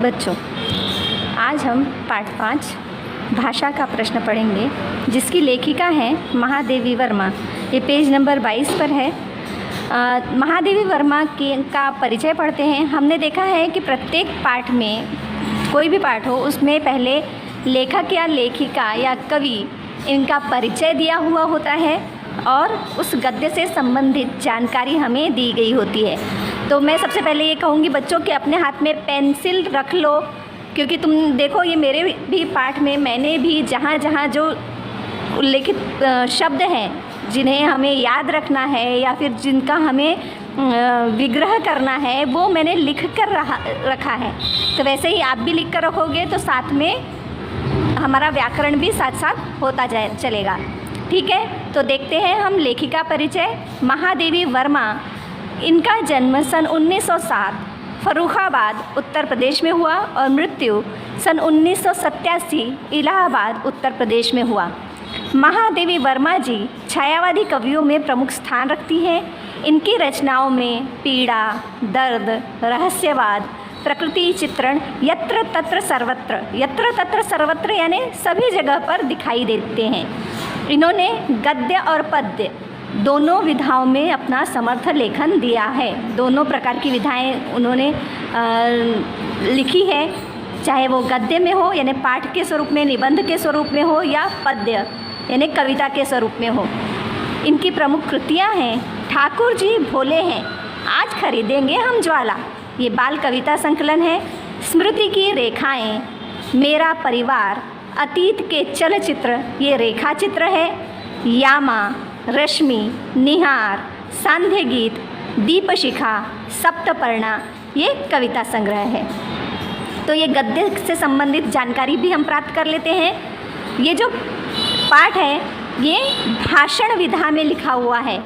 बच्चों, आज हम पाठ 5 भाषा का प्रश्न पढ़ेंगे, जिसकी लेखिका है महादेवी वर्मा। ये पेज नंबर 22 पर है। महादेवी वर्मा का परिचय पढ़ते हैं। हमने देखा है कि प्रत्येक पाठ में, कोई भी पाठ हो, उसमें पहले लेखक या लेखिका या कवि इनका परिचय दिया हुआ होता है और उस गद्य से संबंधित जानकारी हमें दी गई होती है। तो मैं सबसे पहले ये कहूँगी बच्चों कि अपने हाथ में पेंसिल रख लो, क्योंकि तुम देखो ये मेरे भी पाठ में मैंने भी जहाँ जहाँ जो उल्लेखित शब्द हैं जिन्हें हमें याद रखना है या फिर जिनका हमें विग्रह करना है, वो मैंने लिख कर रखा है। तो वैसे ही आप भी लिख कर रखोगे तो साथ में हमारा व्याकरण भी साथ साथ होता चलेगा। ठीक है, तो देखते हैं हम लेखिका परिचय। महादेवी वर्मा, इनका जन्म सन 1907 फर्रुखाबाद उत्तर प्रदेश में हुआ और मृत्यु सन 1987 इलाहाबाद उत्तर प्रदेश में हुआ। महादेवी वर्मा जी छायावादी कवियों में प्रमुख स्थान रखती हैं। इनकी रचनाओं में पीड़ा, दर्द, रहस्यवाद, प्रकृति चित्रण यत्र तत्र सर्वत्र यानी सभी जगह पर दिखाई देते हैं। इन्होंने गद्य और पद्य दोनों विधाओं में अपना समर्थ लेखन दिया है। दोनों प्रकार की विधाएं उन्होंने लिखी है, चाहे वो गद्य में हो यानी पाठ के स्वरूप में, निबंध के स्वरूप में हो, या पद्य यानी कविता के स्वरूप में हो। इनकी प्रमुख कृतियां हैं ठाकुर जी भोले हैं, आज खरीदेंगे हम ज्वाला, ये बाल कविता संकलन है। स्मृति की रेखाएं, मेरा परिवार, अतीत के चलचित्र, ये रेखा चित्र है। यामा, रश्मि, निहार, सांध्य गीत, दीपशिखा, सप्तपर्णा, ये कविता संग्रह है। तो ये गद्य से संबंधित जानकारी भी हम प्राप्त कर लेते हैं। ये जो पाठ है ये भाषण विधा में लिखा हुआ है,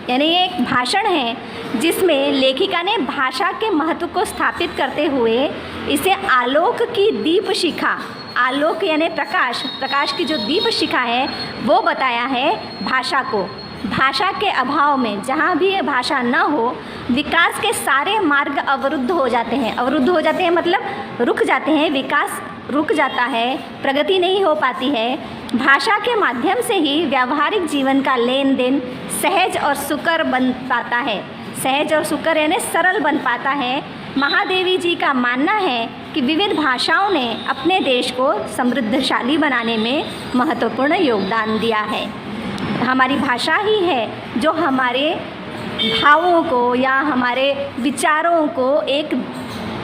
यानी ये एक भाषण है जिसमें लेखिका ने भाषा के महत्व को स्थापित करते हुए इसे आलोक की दीपशिखा, आलोक यानी प्रकाश, प्रकाश की जो दीपशिखा है वो बताया है भाषा को। भाषा के अभाव में, जहाँ भी भाषा न हो, विकास के सारे मार्ग अवरुद्ध हो जाते हैं। अवरुद्ध हो जाते हैं मतलब रुक जाते हैं, विकास रुक जाता है, प्रगति नहीं हो पाती है। भाषा के माध्यम से ही व्यावहारिक जीवन का लेन देन सहज और सुकर बन पाता है। सहज और सुकर यानी सरल बन पाता है। महादेवी जी का मानना है कि विविध भाषाओं ने अपने देश को समृद्धशाली बनाने में महत्वपूर्ण योगदान दिया है। हमारी भाषा ही है जो हमारे भावों को या हमारे विचारों को एक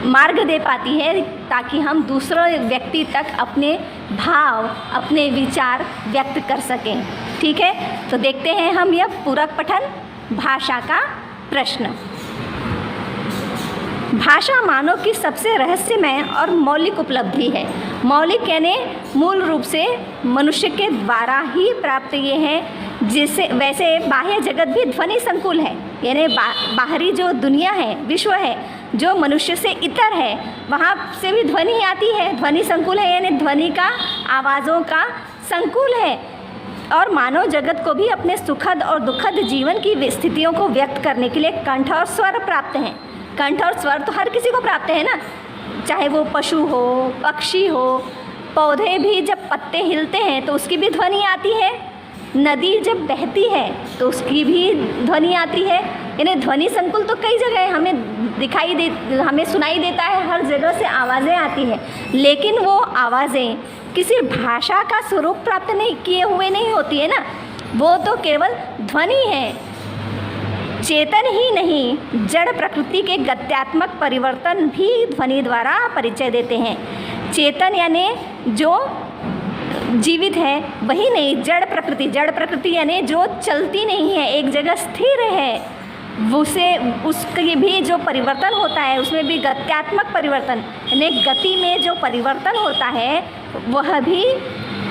मार्ग दे पाती है, ताकि हम दूसरे व्यक्ति तक अपने भाव, अपने विचार व्यक्त कर सकें। ठीक है, तो देखते हैं हम यह पूरक पठन। भाषा का प्रश्न। भाषा मानव की सबसे रहस्यमय और मौलिक उपलब्धि है। मौलिक यानी मूल रूप से मनुष्य के द्वारा ही प्राप्त ये है, जिसे वैसे बाह्य जगत भी ध्वनि संकुल है, यानी बाहरी जो दुनिया है, विश्व है, जो मनुष्य से इतर है, वहाँ से भी ध्वनि आती है। ध्वनि संकुल है यानी ध्वनि का, आवाज़ों का संकुल है। और मानव जगत को भी अपने सुखद और दुखद जीवन की स्थितियों को व्यक्त करने के लिए कंठ और स्वर प्राप्त हैं। कंठ और स्वर तो हर किसी को प्राप्त है ना, चाहे वो पशु हो, पक्षी हो, पौधे भी जब पत्ते हिलते हैं तो उसकी भी ध्वनि आती है। नदी जब बहती है तो उसकी भी ध्वनि आती है। यानी ध्वनि संकुल तो कई जगह हमें हमें सुनाई देता है, हर जगह से आवाज़ें आती हैं, लेकिन वो आवाज़ें किसी भाषा का स्वरूप प्राप्त नहीं किए हुए नहीं होती है ना, वो तो केवल ध्वनि है। चेतन ही नहीं, जड़ प्रकृति के गत्यात्मक परिवर्तन भी ध्वनि द्वारा परिचय देते हैं। चेतन यानी जो जीवित है वही नहीं, जड़ प्रकृति यानी जो चलती नहीं है, एक जगह स्थिर है, उसके भी जो परिवर्तन होता है उसमें भी गत्यात्मक परिवर्तन यानी गति में जो परिवर्तन होता है वह भी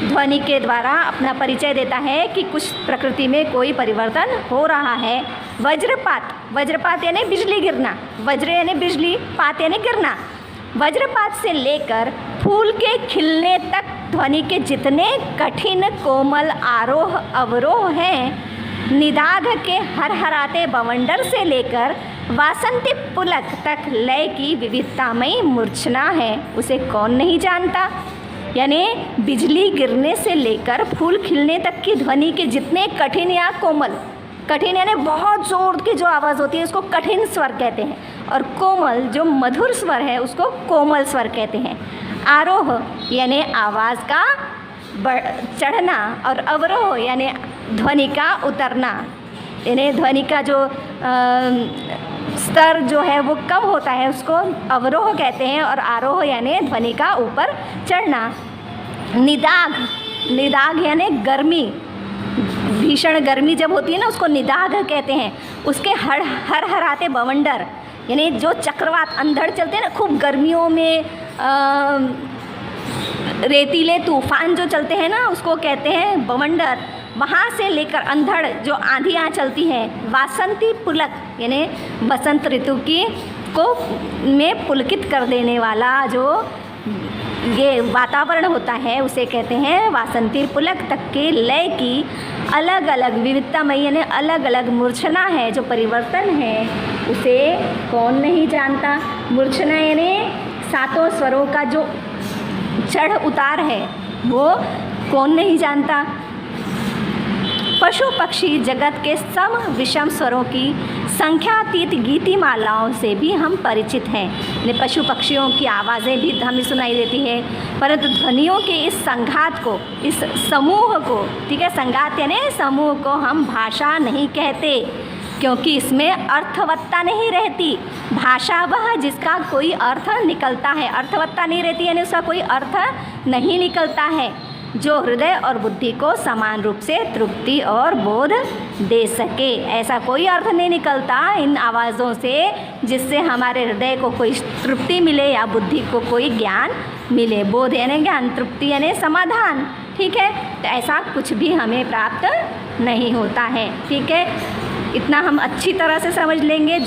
ध्वनि के द्वारा अपना परिचय देता है कि कुछ प्रकृति में कोई परिवर्तन हो रहा है। वज्रपात यानी बिजली गिरना, वज्र यानी बिजली, पात यानी गिरना। वज्रपात से लेकर फूल के खिलने तक ध्वनि के जितने कठिन कोमल आरोह अवरोह हैं, निदाघ के हरहराते बवंडर से लेकर वासंती पुलक तक लय की विविधतामयी मूर्छना है, उसे कौन नहीं जानता। यानी बिजली गिरने से लेकर फूल खिलने तक की ध्वनि के जितने कठिन या कोमल, कठिन यानी बहुत ज़ोर की जो आवाज़ होती है उसको कठिन स्वर कहते हैं, और कोमल जो मधुर स्वर है उसको कोमल स्वर कहते हैं। आरोह यानी आवाज़ का चढ़ना, और अवरोह यानी ध्वनि का उतरना, यानी ध्वनि का जो स्तर जो है वो कम होता है उसको अवरोह कहते हैं, और आरोह यानी ध्वनि का ऊपर चढ़ना। निदाघ, निदाघ यानी गर्मी, भीषण गर्मी जब होती है ना उसको निदाघ कहते हैं। उसके हर हराते बवंडर यानी जो चक्रवात अंधड़ चलते हैं ना खूब गर्मियों में, रेतीले तूफान जो चलते हैं ना उसको कहते हैं बवंडर। वहाँ से लेकर अंधड़ जो आंधियाँ चलती हैं, वासंती पुलक यानी बसंत ऋतु की को में पुलकित कर देने वाला जो ये वातावरण होता है उसे कहते हैं वासंती पुलक तक के लय की अलग अलग विविधतामयी यानी अलग अलग मूर्छना है, जो परिवर्तन है उसे कौन नहीं जानता। मूर्छना यानी सातों स्वरों का जो चढ़ उतार है वो कौन नहीं जानता। पशु पक्षी जगत के सम विषम स्वरों की संख्यातीत गीतिमालाओं से भी हम परिचित हैं। यानी पशु पक्षियों की आवाज़ें भी हमें सुनाई देती है, परंतु ध्वनियों के इस संघात को, इस समूह को, ठीक है, संघात यानी समूह को हम भाषा नहीं कहते, क्योंकि इसमें अर्थवत्ता नहीं रहती। भाषा वह जिसका कोई अर्थ निकलता है, अर्थवत्ता नहीं रहती यानी उसका कोई अर्थ नहीं निकलता है, जो हृदय और बुद्धि को समान रूप से तृप्ति और बोध दे सके। ऐसा कोई अर्थ नहीं निकलता इन आवाज़ों से जिससे हमारे हृदय को कोई तृप्ति मिले या बुद्धि को कोई ज्ञान मिले। बोध यानी ज्ञान, तृप्ति यानी समाधान, ठीक है। तो ऐसा कुछ भी हमें प्राप्त नहीं होता है, ठीक है। इतना हम अच्छी तरह से समझ लेंगे।